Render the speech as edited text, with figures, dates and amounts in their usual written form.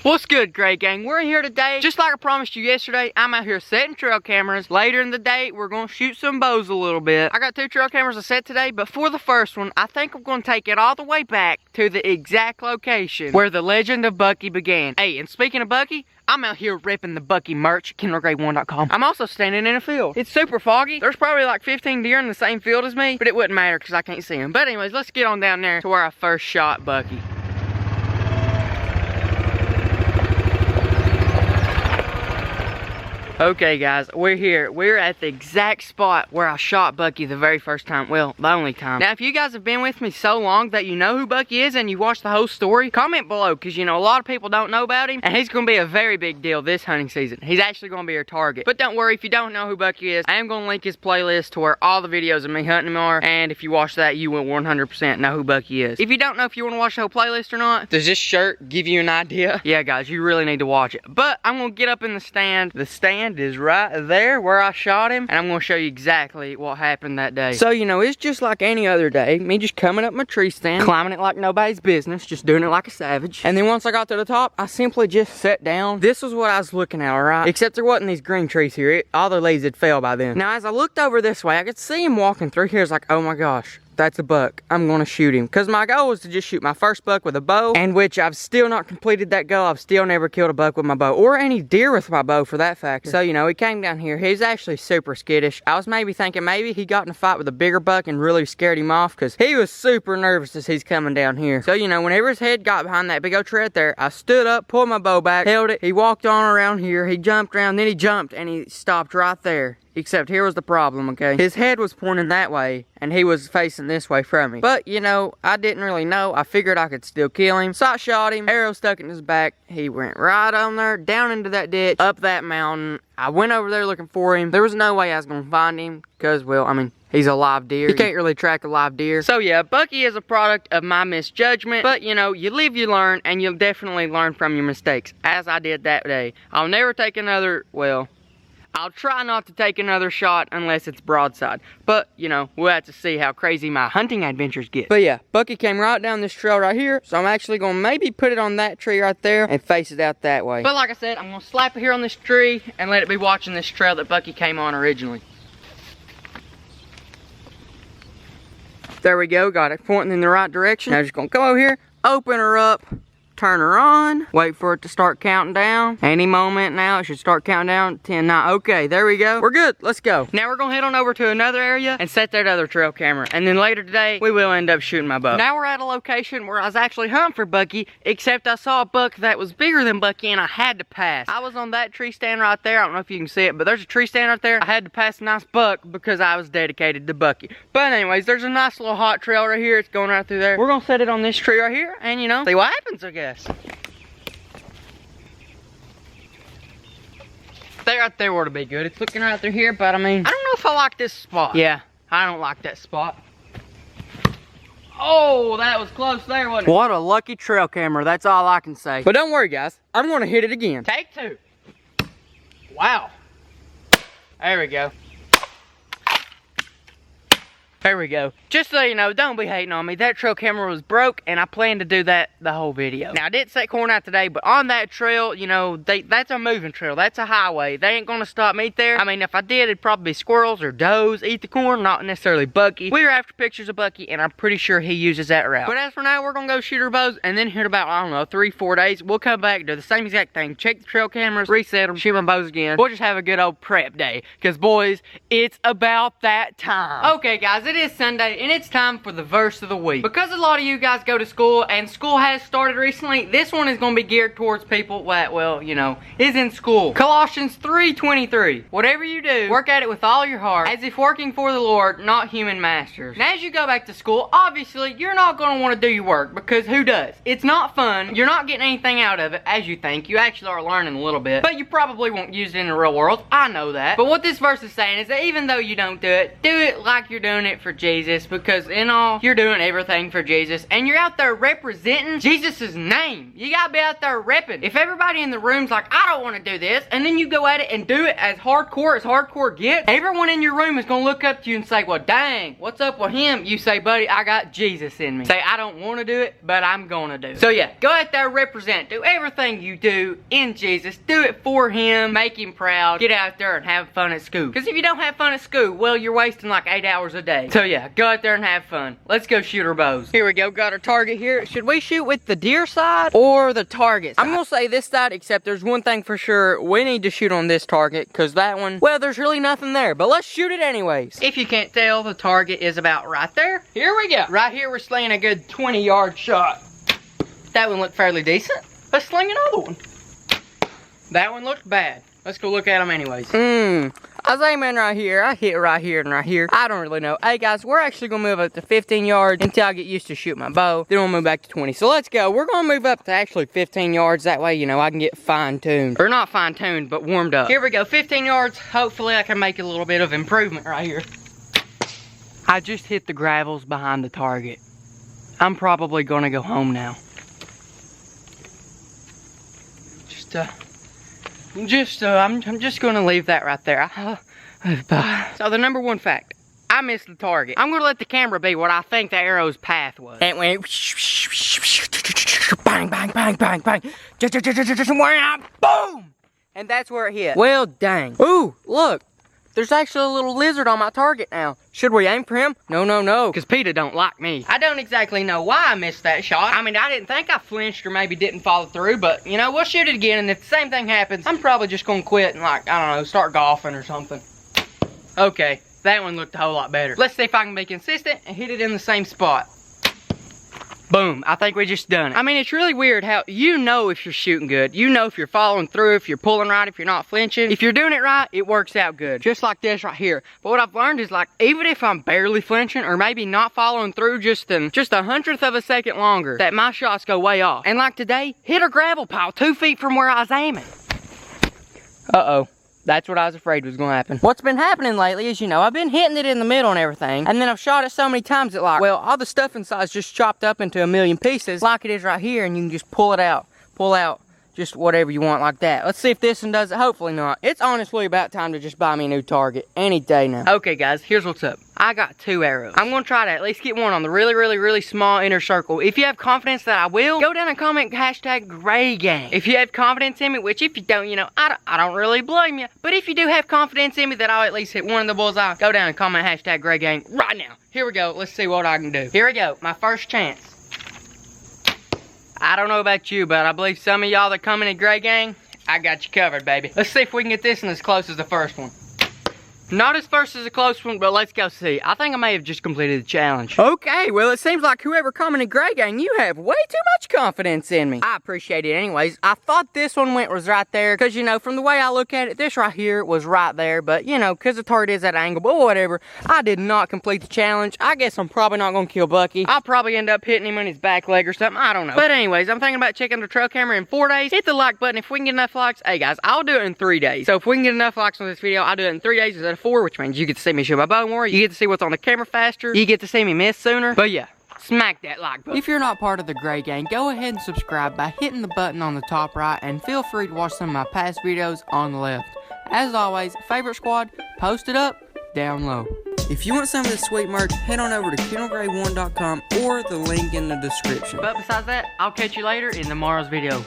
What's good, Gray Gang? We're here today. Just like I promised you yesterday, I'm out here setting trail cameras. Later in the day, we're going to shoot some bows a little bit. I got 2 trail cameras to set today, but for the first one, I think I'm going to take it all the way back to the exact location where the legend of Bucky began. Hey, and speaking of Bucky, I'm out here ripping the Bucky merch, KendallGray1.com. I'm also standing in a field. It's super foggy. There's probably like 15 deer in the same field as me, but it wouldn't matter because I can't see them. But anyways, let's get on down there to where I first shot Bucky. Okay guys, we're here. We're at the exact spot where I shot Bucky the very first time. Well, the only time. Now, if you guys have been with me so long that you know who Bucky is and you watched the whole story, comment below, because you know, a lot of people don't know about him, and he's going to be a very big deal this hunting season. He's actually going to be your target. But don't worry, if you don't know who Bucky is, I am going to link his playlist to where all the videos of me hunting him are, and if you watch that, you will 100% know who Bucky is. If you don't know if you want to watch the whole playlist or not, does this shirt give you an idea? Yeah, guys, you really need to watch it. But I'm going to get up in the stand. The stand is right there where I shot him, and I'm going to show you exactly what happened that day. So, you know, it's just like any other day. Me just coming up my tree stand, climbing it like nobody's business, just doing it like a savage. And then once I got to the top, I simply just sat down. This was what I was looking at, alright? Except there wasn't these green trees here. All the leaves had fell by then. Now, as I looked over this way, I could see him walking through here. It's like, oh my gosh, that's a buck. I'm gonna shoot him. Because my goal was to just shoot my first buck with a bow, and which I've still not completed that goal. I've still never killed a buck with my bow, or any deer with my bow for that factor. So, you know, he came down here. He's actually super skittish. I was maybe thinking maybe he got in a fight with a bigger buck and really scared him off, because he was super nervous as he's coming down here. So, you know, whenever his head got behind that big old tree right there, I stood up, pulled my bow back, held it. He walked on around here. He jumped around, then he jumped, and he stopped right there. Except here was the problem, okay? His head was pointing that way, and he was facing this way from me. But, you know, I didn't really know. I figured I could still kill him. So I shot him, arrow stuck in his back. He went right on there, down into that ditch, up that mountain. I went over there looking for him. There was no way I was going to find him, because, well, I mean, he's a live deer. You can't really track a live deer. So, yeah, Bucky is a product of my misjudgment. But, you know, you live, you learn, and you'll definitely learn from your mistakes, as I did that day. I'll never take another, well, I'll try not to take another shot unless it's broadside. But, you know, we'll have to see how crazy my hunting adventures get. But yeah, Bucky came right down this trail right here. So I'm actually going to maybe put it on that tree right there and face it out that way. But like I said, I'm going to slap it here on this tree and let it be watching this trail that Bucky came on originally. There we go. Got it pointing in the right direction. Now just going to come over here, open her up, turn her on, wait for it to start counting down. Any moment now, it should start counting down. 10, 9, okay, there we go. We're good, let's go. Now we're gonna head on over to another area and set that other trail camera. And then later today, we will end up shooting my bow. Now we're at a location where I was actually hunting for Bucky, except I saw a buck that was bigger than Bucky and I had to pass. I was on that tree stand right there. I don't know if you can see it, but there's a tree stand right there. I had to pass a nice buck because I was dedicated to Bucky. But anyways, there's a nice little hot trail right here. It's going right through there. We're gonna set it on this tree right here and, you know, see what happens, I guess. That right there would be good. It's looking right through here, but I mean, I don't know if I like this spot. Yeah, I don't like that spot. Oh, that was close there, wasn't it? What a lucky trail camera, that's all I can say. But don't worry, guys, I'm gonna hit it again. Take 2. Wow. There we go. There we go. Just so you know, don't be hating on me. That trail camera was broke, and I plan to do that the whole video. Now, I did set corn out today, but on that trail, you know, that's a moving trail. That's a highway. They ain't gonna stop meat there. I mean, if I did, it'd probably be squirrels or does eat the corn, not necessarily Bucky. We were after pictures of Bucky, and I'm pretty sure he uses that route. But as for now, we're gonna go shoot our bows, and then here in about, I don't know, 3-4 days, we'll come back, do the same exact thing. Check the trail cameras, reset them, shoot my bows again. We'll just have a good old prep day, because boys, it's about that time. Okay, guys, it is Sunday, and it's time for the verse of the week. Because a lot of you guys go to school, and school has started recently, this one is going to be geared towards people that, well, you know, is in school. Colossians 3:23. Whatever you do, work at it with all your heart, as if working for the Lord, not human masters. And as you go back to school, obviously, you're not going to want to do your work, because who does? It's not fun. You're not getting anything out of it, as you think. You actually are learning a little bit, but you probably won't use it in the real world. I know that. But what this verse is saying is that even though you don't do it like you're doing it it for Jesus, because in all, you're doing everything for Jesus, and you're out there representing Jesus' name. You gotta be out there repping. If everybody in the room's like, I don't want to do this, and then you go at it and do it as hardcore gets, everyone in your room is gonna look up to you and say, well, dang, what's up with him? You say, buddy, I got Jesus in me. Say, I don't want to do it, but I'm gonna do it. So yeah, go out there, represent. Do everything you do in Jesus. Do it for him. Make him proud. Get out there and have fun at school. Because if you don't have fun at school, well, you're wasting like 8 hours a day. So yeah, go out there and have fun. Let's go shoot our bows. Here we go, got our target here. Should we shoot with the deer side or the target side? I'm gonna say this side, except there's one thing for sure. We need to shoot on this target, because that one, well, there's really nothing there, but let's shoot it anyways. If you can't tell, the target is about right there. Here we go. Right here, we're slinging a good 20-yard shot. That one looked fairly decent. Let's sling another one. That one looked bad. Let's go look at them anyways. I was aiming right here. I hit right here and right here. I don't really know. Hey guys, we're actually gonna move up to 15 yards until I get used to shooting my bow. Then we'll move back to 20. So let's go. We're gonna move up to actually 15 yards. That way, you know, I can get fine-tuned. Or not fine-tuned, but warmed up. Here we go, 15 yards. Hopefully I can make a little bit of improvement right here. I just hit the gravels behind the target. I'm probably gonna go home now. I'm just gonna leave that right there. So the number one fact, I missed the target. I'm gonna let the camera be what I think the arrow's path was. And it went bang, bang, bang, bang, bang, boom! And that's where it hit. Well, dang. Ooh, look. There's actually a little lizard on my target now. Should we aim for him? No, no, no, because PETA don't like me. I don't exactly know why I missed that shot. I mean, I didn't think I flinched or maybe didn't follow through, but, you know, we'll shoot it again, and if the same thing happens, I'm probably just gonna quit and, like, I don't know, start golfing or something. Okay, that one looked a whole lot better. Let's see if I can be consistent and hit it in the same spot. Boom, I think we just done it. I mean, it's really weird how you know if you're shooting good. You know if you're following through, if you're pulling right, if you're not flinching. If you're doing it right, it works out good. Just like this right here. But what I've learned is, like, even if I'm barely flinching or maybe not following through just a 100th of a second longer, that my shots go way off. And like today, hit a gravel pile 2 feet from where I was aiming. Uh-oh. That's what I was afraid was gonna happen. What's been happening lately is, you know, I've been hitting it in the middle and everything, and then I've shot it so many times that, like, well, all the stuff inside is just chopped up into a million pieces, like it is right here, and you can just pull out, just whatever you want like that. Let's see if this one does it. Hopefully not. It's honestly about time to just buy me a new target any day now. Okay, guys, here's what's up. I got 2 arrows. I'm gonna try to at least get one on the really small inner circle. If you have confidence that I will, go down and comment hashtag Gray Gang. If you have confidence in me, which if you don't, you know, I don't really blame you. But if you do have confidence in me that I'll at least hit one of the bullseye, go down and comment hashtag Gray Gang right now. Here we go. Let's see what I can do. Here we go. My first chance. I don't know about you, but I believe some of y'all that come in Gray Gang, I got you covered, baby. Let's see if we can get this one as close as the first one. Not as first as a close one, but let's go see. I think I may have just completed the challenge. Okay, well, it seems like whoever commented Gray Gang, you have way too much confidence in me. I appreciate it anyways. I thought this one was right there, because, you know, from the way I look at it, this right here was right there, but, you know, because the target is at an angle, but whatever. I did not complete the challenge. I guess I'm probably not going to kill Bucky. I'll probably end up hitting him on his back leg or something. I don't know. But anyways, I'm thinking about checking the trail camera in 4 days. Hit the like button if we can get enough likes. Hey, guys, I'll do it in 3 days. So if we can get enough likes on this video, I'll do it in 3 days instead of 4, which means you get to see me shoot my bow more, you get to see what's on the camera faster, you get to see me miss sooner. But yeah, smack that like button. If you're not part of the Gray Gang, go ahead and subscribe by hitting the button on the top right, and feel free to watch some of my past videos on the left. As always, favorite squad, post it up, down low. If you want some of this sweet merch, head on over to KendallGray1.com or the link in the description. But besides that, I'll catch you later in tomorrow's video.